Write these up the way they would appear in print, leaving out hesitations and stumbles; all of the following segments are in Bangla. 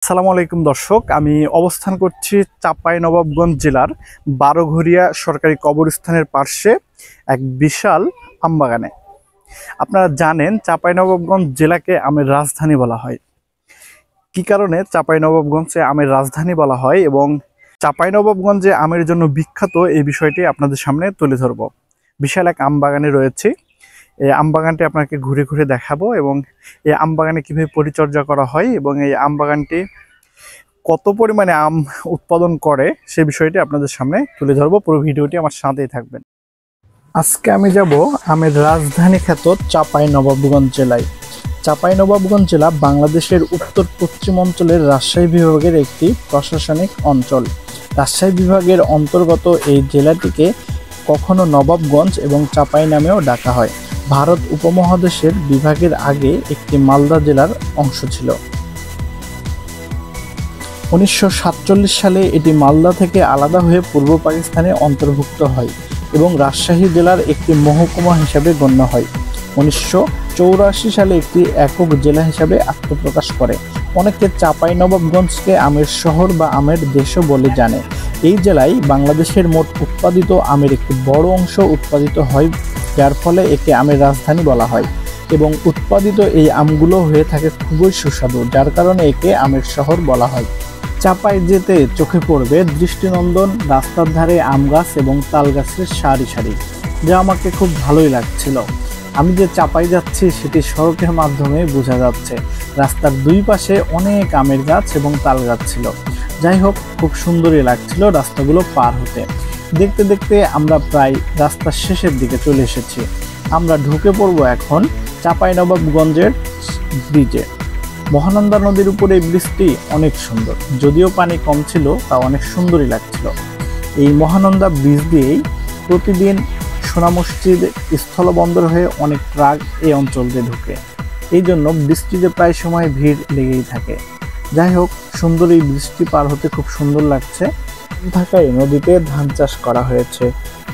আসসালামু আলাইকুম দর্শক, আমি অবস্থান করছি চাঁপাইনবাবগঞ্জ জেলার বারোঘরিয়া সরকারি কবরস্থানের পার্শ্বে এক বিশাল আমবাগানে। আপনারা জানেন চাঁপাইনবাবগঞ্জ জেলাকে আমের রাজধানী বলা হয়। কি কারণে চাঁপাইনবাবগঞ্জে আমের রাজধানী বলা হয় এবং চাঁপাইনবাবগঞ্জে আমের জন্য বিখ্যাত এই বিষয়টি আপনাদের সামনে তুলে ধরব। বিশাল এক আমবাগানে রয়েছে। এই আমবাগানটি আপনাকে ঘুরে ঘুরে দেখাবো এবং এই আমবাগানে কীভাবে পরিচর্যা করা হয় এবং এই আমবাগানটি কত পরিমাণে আম উৎপাদন করে সে বিষয়টি আপনাদের সামনে তুলে ধরবো। পুরো ভিডিওটি আমার সাথেই থাকবেন। আজকে আমি যাব আমের রাজধানী খ্যাত চাঁপাইনবাবগঞ্জ জেলায়। চাঁপাইনবাবগঞ্জ জেলা বাংলাদেশের উত্তর পশ্চিম অঞ্চলের রাজশাহী বিভাগের একটি প্রশাসনিক অঞ্চল। রাজশাহী বিভাগের অন্তর্গত এই জেলাটিকে কখনো নবাবগঞ্জ এবং চাঁপাই নামেও ডাকা হয়। ভারত উপমহাদেশের বিভাগের আগে একটি মালদা জেলার অংশ ছিল। 1947 সালে এটি মালদা থেকে আলাদা হয়ে পূর্ব পাকিস্তানে অন্তর্ভুক্ত হয় এবং রাজশাহী জেলার একটি মহকুমা হিসাবে গণ্য হয়। 1984 সালে একটি একক জেলা হিসাবে আত্মপ্রকাশ করে। অনেকে চাঁপাইনবাবগঞ্জকে আমের শহর বা আমের দেশও বলে জানে। এই জেলায় বাংলাদেশের মোট উৎপাদিত আমের একটি বড় অংশ উৎপাদিত হয়, যার ফলে একে আমের রাজধানী বলা হয় এবং উৎপাদিত এই আমগুলো হয়ে থাকে খুবই সুস্বাদু, যার কারণে একে আমের শহর বলা হয়। চাঁপাই যেতে চোখে পড়বে দৃষ্টিনন্দন রাস্তার ধারে আম গাছ এবং তাল গাছের সারি সারি, যা আমাকে খুব ভালোই লাগছিল। আমি যে চাঁপাই যাচ্ছি সেটি সড়কের মাধ্যমে বোঝা যাচ্ছে। রাস্তার দুই পাশে অনেক আমের গাছ এবং তাল গাছ ছিল। যাই হোক, খুব সুন্দরই লাগছিল রাস্তাগুলো পার হতে। দেখতে দেখতে আমরা প্রায় রাস্তার শেষের দিকে চলে এসেছি। আমরা ঢুকে পড়ব এখন চাঁপাইনবাবগঞ্জের ব্রিজে। মহানন্দা নদীর উপরে এই ব্রিজটি অনেক সুন্দর, যদিও পানি কম ছিল তা অনেক সুন্দরই লাগছিল। এই মহানন্দা ব্রিজ দিয়েই প্রতিদিন সোনা মসজিদ স্থলবন্দর হয়ে অনেক ট্রাক এই অঞ্চল দিয়ে ঢুকে। এই জন্য বৃষ্টিতে প্রায় সময় ভিড় লেগেই থাকে। যাই হোক, সুন্দর এই বৃষ্টি পার হতে খুব সুন্দর লাগছে। ঢাকায় নদীতে ধান চাষ করা হয়েছে,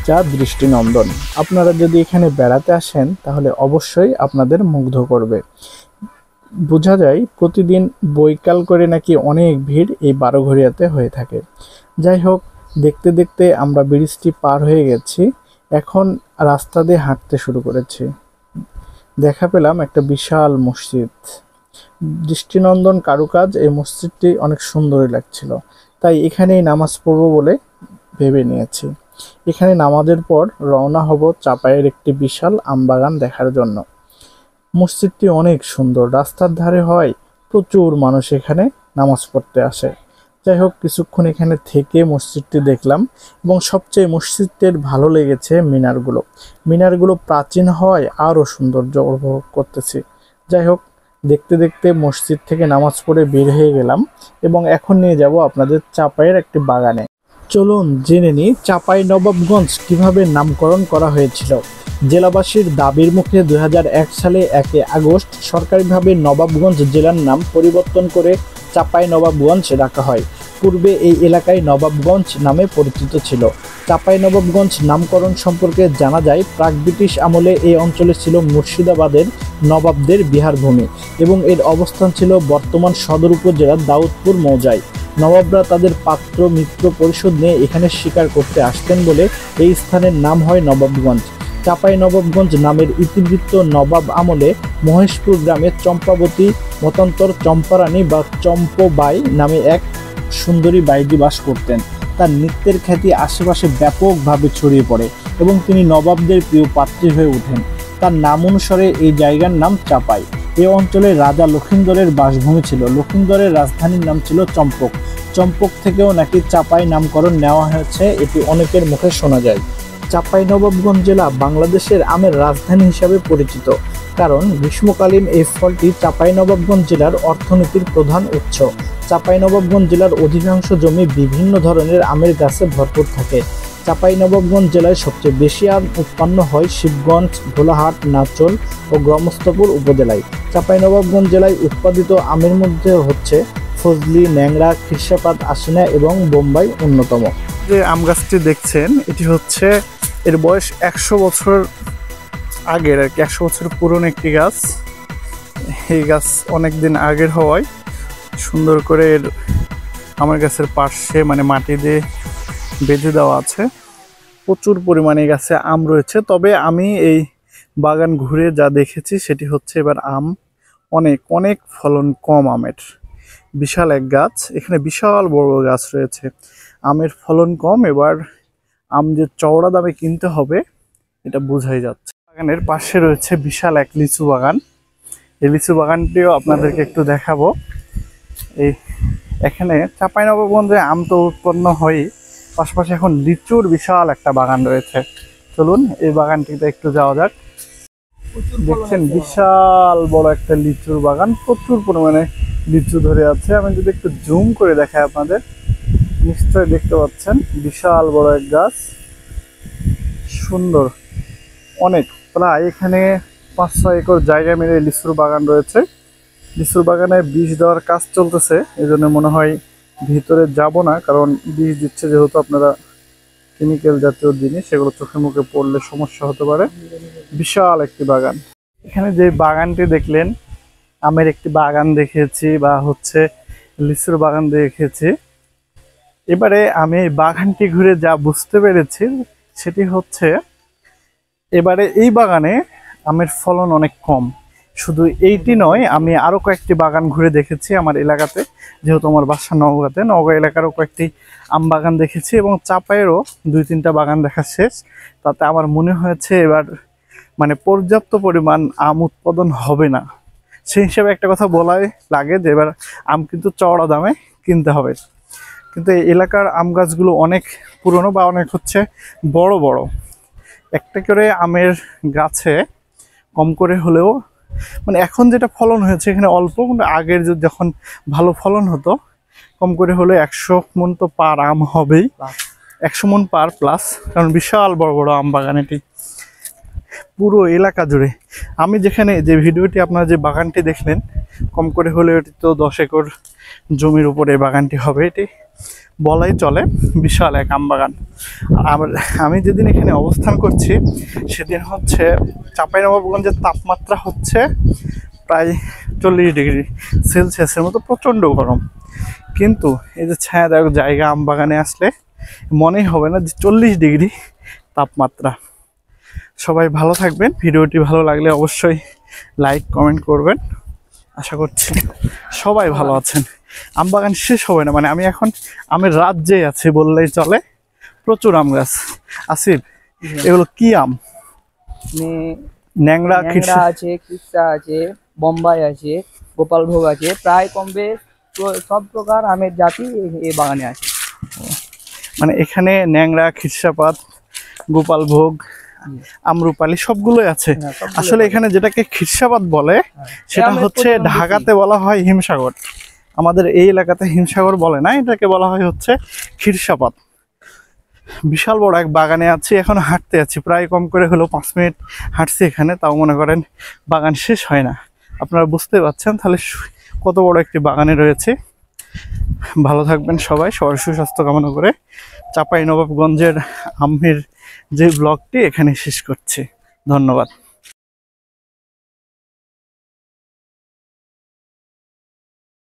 যা দৃষ্টিনন্দন। আপনারা যদি এখানে বেড়াতে আসেন তাহলে অবশ্যই আপনাদের মুগ্ধ করবে। বোঝা যায় প্রতিদিন বৈকাল করে নাকি অনেক ভিড় এই বারোঘরিয়াতে হয়ে থাকে। যাই হোক, দেখতে দেখতে আমরা ব্রিজটি পার হয়ে গেছি। এখন রাস্তা দিয়ে হাঁটতে শুরু করেছি। দেখা পেলাম একটা বিশাল মসজিদ, দৃষ্টিনন্দন কারুকাজ। এই মসজিদটি অনেক সুন্দরই লাগছিল, তাই এখানেই নামাজ পড়ব বলে ভেবে নিয়েছি। এখানে নামাজের পর রওনা হব চাঁপাইয়ের একটি বিশাল আমবাগান দেখার জন্য। মসজিদটি অনেক সুন্দর, রাস্তার ধারে হয়, প্রচুর মানুষ এখানে নামাজ পড়তে আসে। যাই হোক, কিছুক্ষণ এখানে থেকে মসজিদটি দেখলাম এবং সবচেয়ে মসজিদটির ভালো লেগেছে মিনারগুলো প্রাচীন হয় আরও সৌন্দর্য উপভোগ করতেছি। যাই হোক, দেখতে দেখতে মসজিদ থেকে নামাজ পড়ে বের হয়ে গেলাম এবং এখন নিয়ে যাব আপনাদের চাঁপাইয়ের একটি বাগানে। চলুন জেনে নিই চাঁপাইনবাবগঞ্জ কিভাবে নামকরণ করা হয়েছিল। জেলাবাসীর দাবির মুখে 2001 সালে 1 আগস্ট সরকারিভাবে নবাবগঞ্জ জেলার নাম পরিবর্তন করে চাঁপাইনবাবগঞ্জ রাখা হয়। পূর্বে এই এলাকায় নবাবগঞ্জ নামে পরিচিত ছিল। চাঁপাইনবাবগঞ্জ নামকরণ সম্পর্কে জানা যায়, প্রাক ব্রিটিশ আমলে এই অঞ্চলে ছিল মুর্শিদাবাদের নবাবদের বিহারভূমি এবং এর অবস্থান ছিল বর্তমান সদর উপজেলার দাউদপুর মৌজায়। নবাবরা তাদের পাত্র মিত্র পরিষদ নিয়ে এখানে শিকার করতে আসতেন বলে এই স্থানের নাম হয় নবাবগঞ্জ। চাঁপাইনবাবগঞ্জ নামের ইতিবৃত্ত নবাব আমলে মহেশপুর গ্রামে চম্পাবতী মতান্তর চম্পারানী বা চম্পবাই নামে এক সুন্দরী বাইজি বাস করতেন। তার নৃত্যের খ্যাতি আশেপাশে ব্যাপকভাবে ছড়িয়ে পড়ে এবং তিনি নবাবদের প্রিয় পাত্রী হয়ে ওঠেন। তার নাম অনুসারে এই জায়গার নাম চাঁপাই। এই অঞ্চলে রাজা লক্ষিন্দরের বাসভূমি ছিল। লক্ষিন্দরের রাজধানীর নাম ছিল চম্পক। চম্পক থেকেও নাকি চাঁপাই নামকরণ নেওয়া হয়েছে, এটি অনেকের মুখে শোনা যায়। চাঁপাইনবাবগঞ্জ জেলা বাংলাদেশের আমের রাজধানী হিসাবে পরিচিত, কারণ গ্রীষ্মকালীন এই ফলটি চাঁপাইনবাবগঞ্জ জেলার অর্থনীতির প্রধান উৎস। চাঁপাইনবাবগঞ্জ জেলার অধিকাংশ জমি বিভিন্ন ধরনের আমের গাছে ভরপুর থাকে। চাঁপাইনবাবগঞ্জ জেলায় সবচেয়ে বেশি আম উৎপন্ন হয় শিবগঞ্জ, ভোলাহাট, নাচল ও গ্রামস্থপুর উপজেলায়। চাঁপাইনবাবগঞ্জ জেলায় উৎপাদিত আমের মধ্যে হচ্ছে ফজলি, ন্যাংরা, খিরসাপাত, আশিনা এবং বোম্বাই অন্যতম। যে আম গাছটি দেখছেন এটি হচ্ছে, এর বয়স 100 বছর আগের আর কি, 100 বছর পুরনো একটি গাছ। এই গাছ অনেক দিন আগের হওয়ায় সুন্দর করে এর আমের গাছের পাশে মানে মাটি দিয়ে বেঁধে দেওয়া আছে। প্রচুর পরিমাণে গাছে আম রয়েছে। তবে আমি এই বাগান ঘুরে যা দেখেছি সেটি হচ্ছে এবার আম অনেক অনেক ফলন কম আমের। বিশাল এক গাছ, এখানে বিশাল বড় বড় গাছ রয়েছে। আমের ফলন কম, এবার আম যে চওড়া দামে কিনতে হবে এটা বোঝাই যাচ্ছে। বাগানের পাশে রয়েছে বিশাল এক লিচু বাগান। এই লিচু বাগানটিও আপনাদেরকে একটু দেখাবো। এই এখানে চাঁপাইনবাবগঞ্জে আম তো উৎপন্ন হয়, পাশাপাশি এখন লিচুর বিশাল একটা বাগান রয়েছে। চলুন এই বাগানটিতে একটু যাওয়া যাক। দেখছেন বিশাল বড় একটা লিচুর বাগান, প্রচুর পরিমাণে লিচু ধরে আছে। আমি যদি একটু জুম করে দেখাই আপনাদের, নিশ্চয়ই দেখতে পাচ্ছেন বিশাল বড় এক গাছ, সুন্দর অনেক, প্রায় এখানে 5-6 একর জায়গা মিলে লিচুর বাগান রয়েছে। লিচুর বাগানে বীজ দেওয়ার কাজ চলতেছে, এই জন্য মনে হয় ভিতরে যাব না, কারণ বীজ দিচ্ছে যেহেতু আপনারা কেমিক্যাল জাতীয় জিনিস, সেগুলো চোখে মুখে পড়লে সমস্যা হতে পারে। বিশাল একটি বাগান। এখানে যে বাগানটি দেখলেন, আমের একটি বাগান দেখেছি বা হচ্ছে লিচুর বাগান দেখেছি। এবারে আমি এই বাগানটি ঘুরে যা বুঝতে পেরেছি সেটি হচ্ছে এবারে এই বাগানে আমের ফলন অনেক কম। শুধু এইটি নয়, আমি আরও কয়েকটি বাগান ঘুরে দেখেছি আমার এলাকাতে, যেহেতু আমার বাসা নওগাঁতে, নওগাঁ এলাকারও কয়েকটি আম বাগান দেখেছি এবং চাপায়েরও 2-3টা বাগান দেখা শেষ। তাতে আমার মনে হয়েছে এবার মানে পর্যাপ্ত পরিমাণ আম উৎপাদন হবে না। সেই হিসাবে একটা কথা বলাই লাগে যে এবার আম কিন্তু চওড়া দামে কিনতে হবে। কিন্তু এই এলাকার আম গাছগুলো অনেক পুরনো বা অনেক হচ্ছে বড় বড়। একটা করে আমের গাছে কম করে হলেও মানে এখন যেটা ফলন হয়েছে এখানে অল্প, কিন্তু আগের যখন ভালো ফলন হতো কম করে হলে 100 মণ তো পার আম হবেই, 100 মণ পার প্লাস, কারণ বিশাল বড় বড় আম বাগান এটি পুরো এলাকা জুড়ে। আমি যেখানে যে ভিডিওটি আপনারা যে বাগানটি দেখলেন, কম করে হলে এটি তো 10 একর জমির উপরে বাগানটি হবে, এটি বলাই চলে বিশাল এক আম বাগান। আর আমি যেদিন এখানে অবস্থান করছি সেদিন হচ্ছে চাঁপাইনবাবগঞ্জের তাপমাত্রা হচ্ছে প্রায় 40 ডিগ্রি সেলসিয়াসের মতো, প্রচণ্ড গরম। কিন্তু এই যে ছায়াদায়ক জায়গা আম বাগানে আসলে মনেই হবে না যে 40 ডিগ্রি তাপমাত্রা। সবাই ভালো থাকবেন। ভিডিওটি ভালো লাগলে অবশ্যই লাইক কমেন্ট করবেন। আশা করছি সবাই ভালো আছেন। আম বাগান শেষ হবে না, মানে আমি এখন আমের রাজ্যে আছি বললেই চলে। প্রচুর আম গাছ। আসিফ, এগুলো কি আম? ন্যাংরা আছে, খিরসা আছে, বোম্বাই আছে, গোপালভোগ আছে, প্রায় কম বেশ সব প্রকার আমের জাতি এই বাগানে আছে। মানে এখানে ন্যাংরা, খিরসাপাত, গোপালভোগ, আমরুপালি সবগুলোই আছে। আসলে এখানে যেটাকে খিরসাপাত বলে সেটা হচ্ছে ঢাকাতে বলা হয় হিমসাগর, আমাদের এই এলাকাতে হিমসাগর বলে না, এটাকে বলা হয় হচ্ছে খিরসাপাত। বিশাল বড় এক বাগানে আছি, এখন হাঁটতে আছি, প্রায় কম করে হলো 5 মিনিট হাঁটছি এখানে, তাও মনে করেন বাগান শেষ হয় না। আপনারা বুঝতে পারছেন তাহলে কত বড় একটি বাগানে রয়েছে। ভালো থাকবেন সবাই, সবার সুস্বাস্থ্য কামনা করে চাঁপাইনবাবগঞ্জের আমের যে ব্লগটি এখানে শেষ করছি। ধন্যবাদ।